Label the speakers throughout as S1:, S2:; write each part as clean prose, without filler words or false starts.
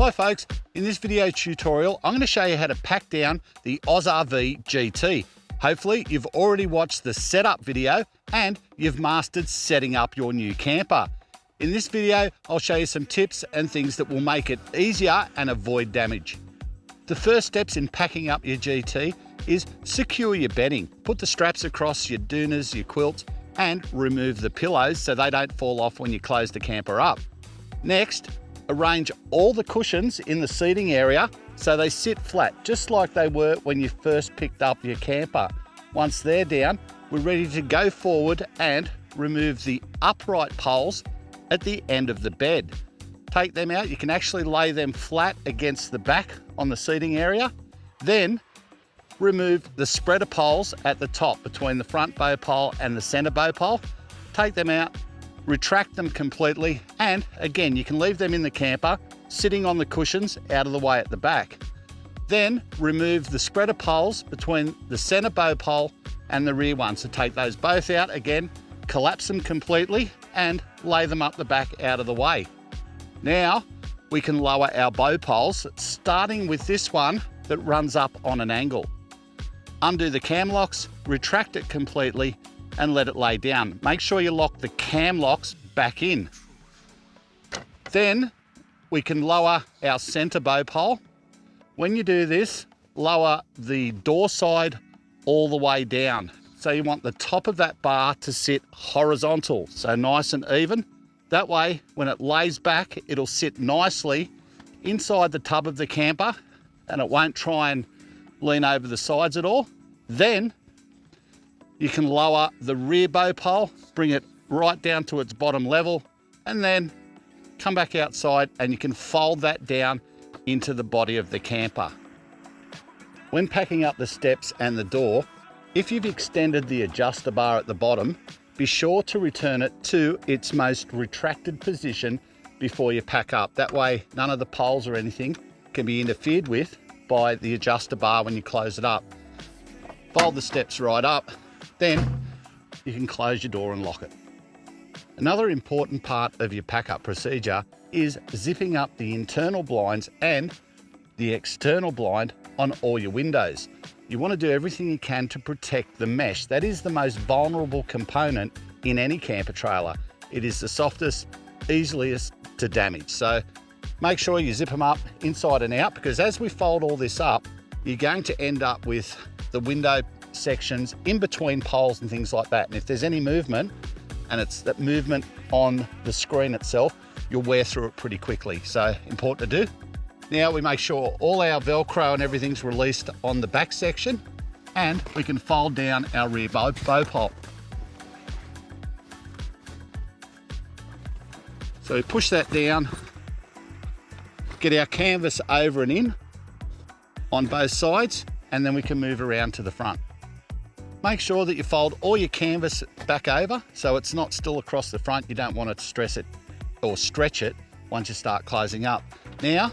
S1: Hi folks, in this video tutorial I'm going to show you how to pack down the AUSRV GT. Hopefully you've already watched the setup video and you've mastered setting up your new camper. In this video I'll show you some tips and things that will make it easier and avoid damage. The first steps in packing up your GT is secure your bedding. Put the straps across your doonas, your quilts, and remove the pillows so they don't fall off when you close the camper up. Next, arrange all the cushions in the seating area so they sit flat, just like they were when you first picked up your camper. Once they're down, we're ready to go forward and remove the upright poles at the end of the bed. Take them out. You can actually lay them flat against the back on the seating area. Then remove the spreader poles at the top between the front bow pole and the center bow pole. Take them out, retract them completely, and again you can leave them in the camper sitting on the cushions out of the way at the back. Then remove the spreader poles between the center bow pole and the rear one. So take those both out again, collapse them completely and lay them up the back out of the way. Now we can lower our bow poles, starting with this one that runs up on an angle. Undo the cam locks, retract it completely and let it lay down. Make sure you lock the cam locks back in. Then we can lower our center bow pole. When you do this, lower the door side all the way down. So you want the top of that bar to sit horizontal, so nice and even. That way, when it lays back, it'll sit nicely inside the tub of the camper and it won't try and lean over the sides at all. Then you can lower the rear bow pole, bring it right down to its bottom level, and then come back outside and you can fold that down into the body of the camper. When packing up the steps and the door, if you've extended the adjuster bar at the bottom, be sure to return it to its most retracted position before you pack up. That way none of the poles or anything can be interfered with by the adjuster bar when you close it up. Fold the steps right up, then you can close your door and lock it. Another important part of your pack up procedure is zipping up the internal blinds and the external blind on all your windows. You want to do everything you can to protect the mesh. That is the most vulnerable component in any camper trailer. It is the softest, easiest to damage. So make sure you zip them up inside and out, because as we fold all this up, you're going to end up with the window sections in between poles and things like that. And if there's any movement, and it's that movement on the screen itself, you'll wear through it pretty quickly. So important to do. Now we make sure all our Velcro and everything's released on the back section, and we can fold down our rear bow pole. So we push that down, get our canvas over and in on both sides, and then we can move around to the front. Make sure that you fold all your canvas back over so it's not still across the front. You don't want it to stress it or stretch it once you start closing up. Now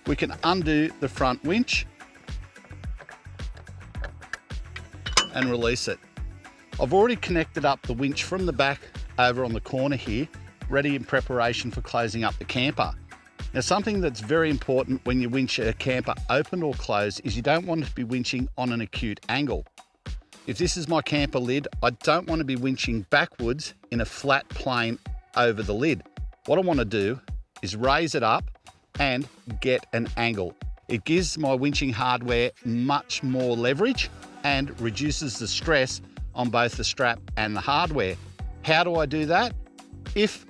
S1: we can undo the front winch and release it. I've already connected up the winch from the back over on the corner here, ready in preparation for closing up the camper. Now, something that's very important when you winch a camper open or closed is you don't want to be winching on an acute angle. If this is my camper lid, I don't want to be winching backwards in a flat plane over the lid. What I want to do is raise it up and get an angle. It gives my winching hardware much more leverage and reduces the stress on both the strap and the hardware. How do I do that? If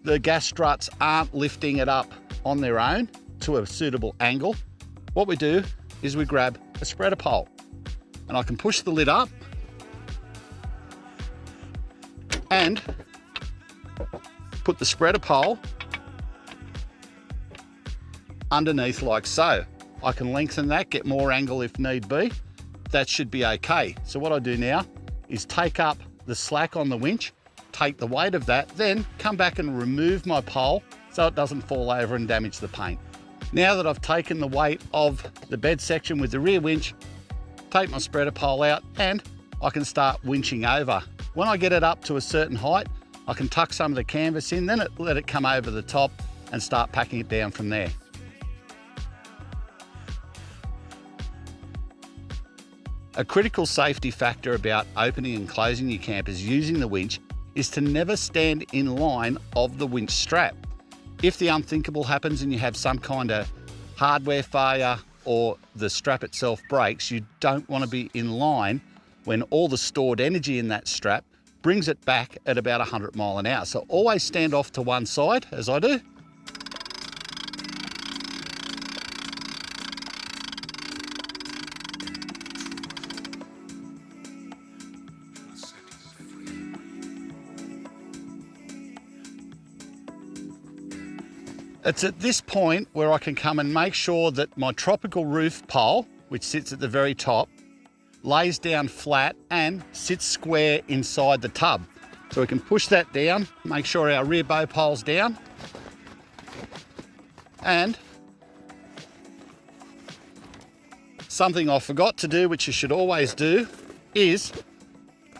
S1: the gas struts aren't lifting it up on their own to a suitable angle, what we do is we grab a spreader pole, and I can push the lid up and put the spreader pole underneath like so. I can lengthen that, get more angle if need be. That should be okay. So what I do now is take up the slack on the winch, take the weight of that, then come back and remove my pole so it doesn't fall over and damage the paint. Now that I've taken the weight of the bed section with the rear winch, take my spreader pole out and I can start winching over. When I get it up to a certain height, I can tuck some of the canvas in, then let it come over the top and start packing it down from there. A critical safety factor about opening and closing your campers using the winch is to never stand in line of the winch strap. If the unthinkable happens and you have some kind of hardware failure or the strap itself breaks, you don't want to be in line when all the stored energy in that strap brings it back at about 100 miles an hour. So always stand off to one side, as I do. It's at this point where I can come and make sure that my tropical roof pole, which sits at the very top, lays down flat and sits square inside the tub. So we can push that down, make sure our rear bow pole's down, and something I forgot to do, which you should always do, is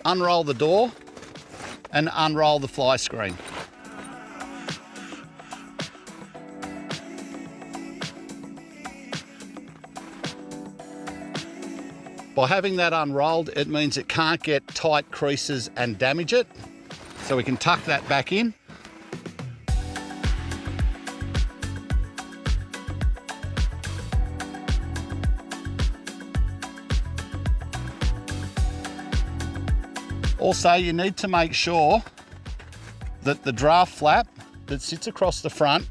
S1: unroll the door and unroll the fly screen. By having that unrolled, it means it can't get tight creases and damage it. So we can tuck that back in. Also, you need to make sure that the draft flap that sits across the front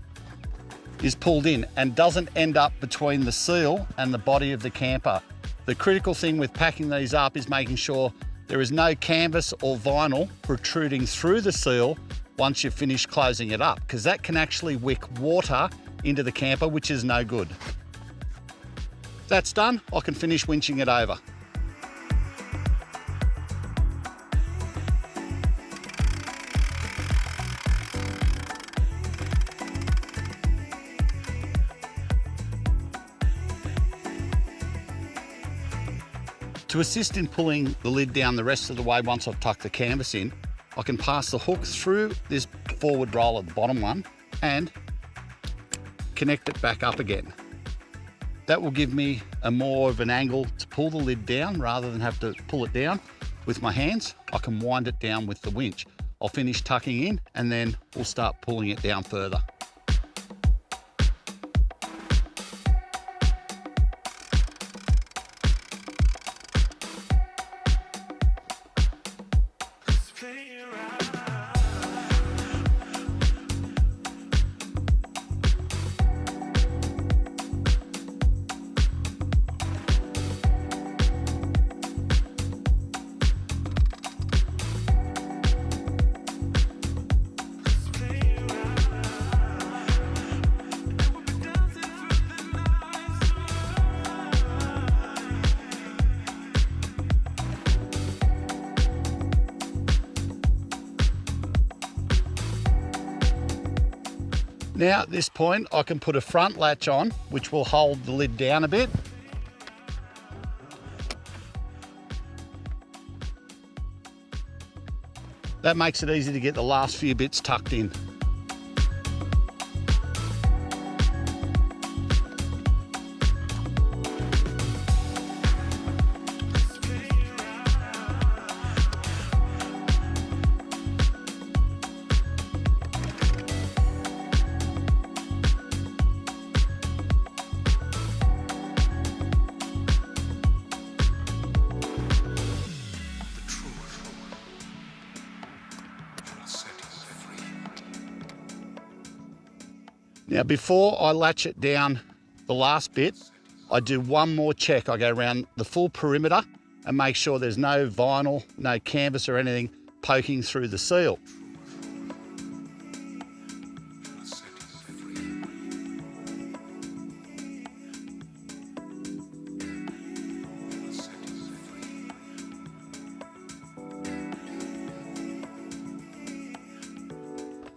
S1: is pulled in and doesn't end up between the seal and the body of the camper. The critical thing with packing these up is making sure there is no canvas or vinyl protruding through the seal once you've finished closing it up, because that can actually wick water into the camper, which is no good. That's done, I can finish winching it over. To assist in pulling the lid down the rest of the way once I've tucked the canvas in, I can pass the hook through this forward roller, the bottom one, and connect it back up again. That will give me a more of an angle to pull the lid down rather than have to pull it down with my hands. I can wind it down with the winch. I'll finish tucking in and then we'll start pulling it down further. Now at this point, I can put a front latch on, which will hold the lid down a bit. That makes it easy to get the last few bits tucked in. Now before I latch it down the last bit, I do one more check. I go around the full perimeter and make sure there's no vinyl, no canvas or anything poking through the seal.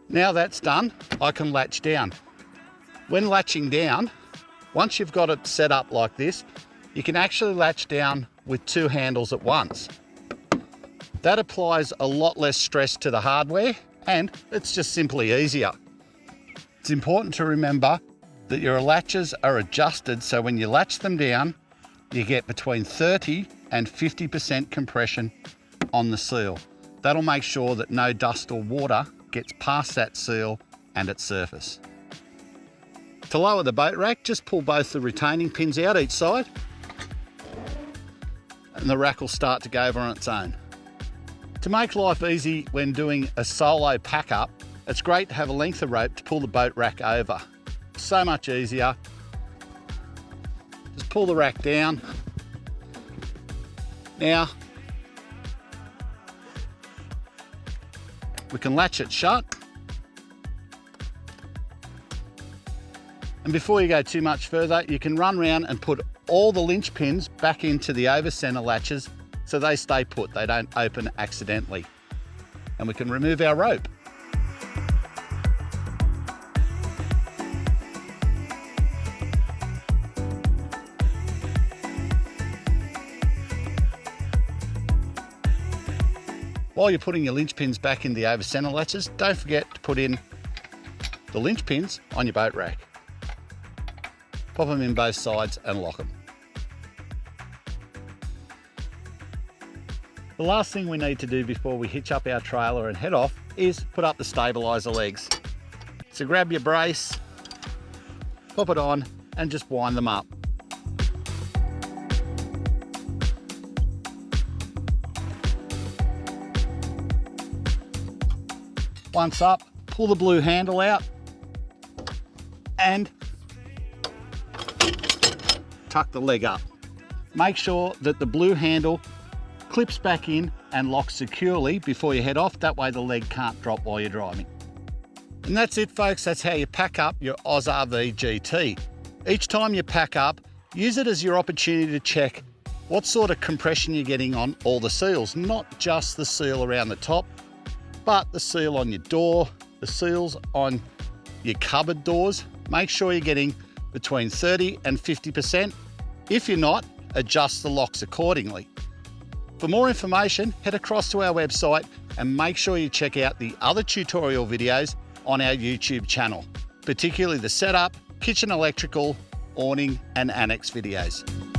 S1: Now that's done, I can latch down. When latching down, once you've got it set up like this, you can actually latch down with two handles at once. That applies a lot less stress to the hardware and it's just simply easier. It's important to remember that your latches are adjusted so when you latch them down, you get between 30 and 50% compression on the seal. That'll make sure that no dust or water gets past that seal and its surface. To lower the boat rack, just pull both the retaining pins out each side and the rack will start to go over on its own. To make life easy when doing a solo pack up, it's great to have a length of rope to pull the boat rack over. So much easier. Just pull the rack down. Now, we can latch it shut. And before you go too much further, you can run around and put all the linch pins back into the over center latches so they stay put, they don't open accidentally. And we can remove our rope. While you're putting your linch pins back in the over center latches, don't forget to put in the linch pins on your boat rack. Pop them in both sides and lock them. The last thing we need to do before we hitch up our trailer and head off is put up the stabilizer legs. So grab your brace, pop it on and just wind them up. Once up, pull the blue handle out and tuck the leg up. Make sure that the blue handle clips back in and locks securely before you head off. That way the leg can't drop while you're driving. And that's it, folks. That's how you pack up your AUSRV GT. Each time you pack up, use it as your opportunity to check what sort of compression you're getting on all the seals, not just the seal around the top, but the seal on your door, the seals on your cupboard doors. Make sure you're getting between 30 and 50%. If you're not, adjust the locks accordingly. For more information, head across to our website and make sure you check out the other tutorial videos on our YouTube channel, particularly the setup, kitchen electrical, awning and annex videos.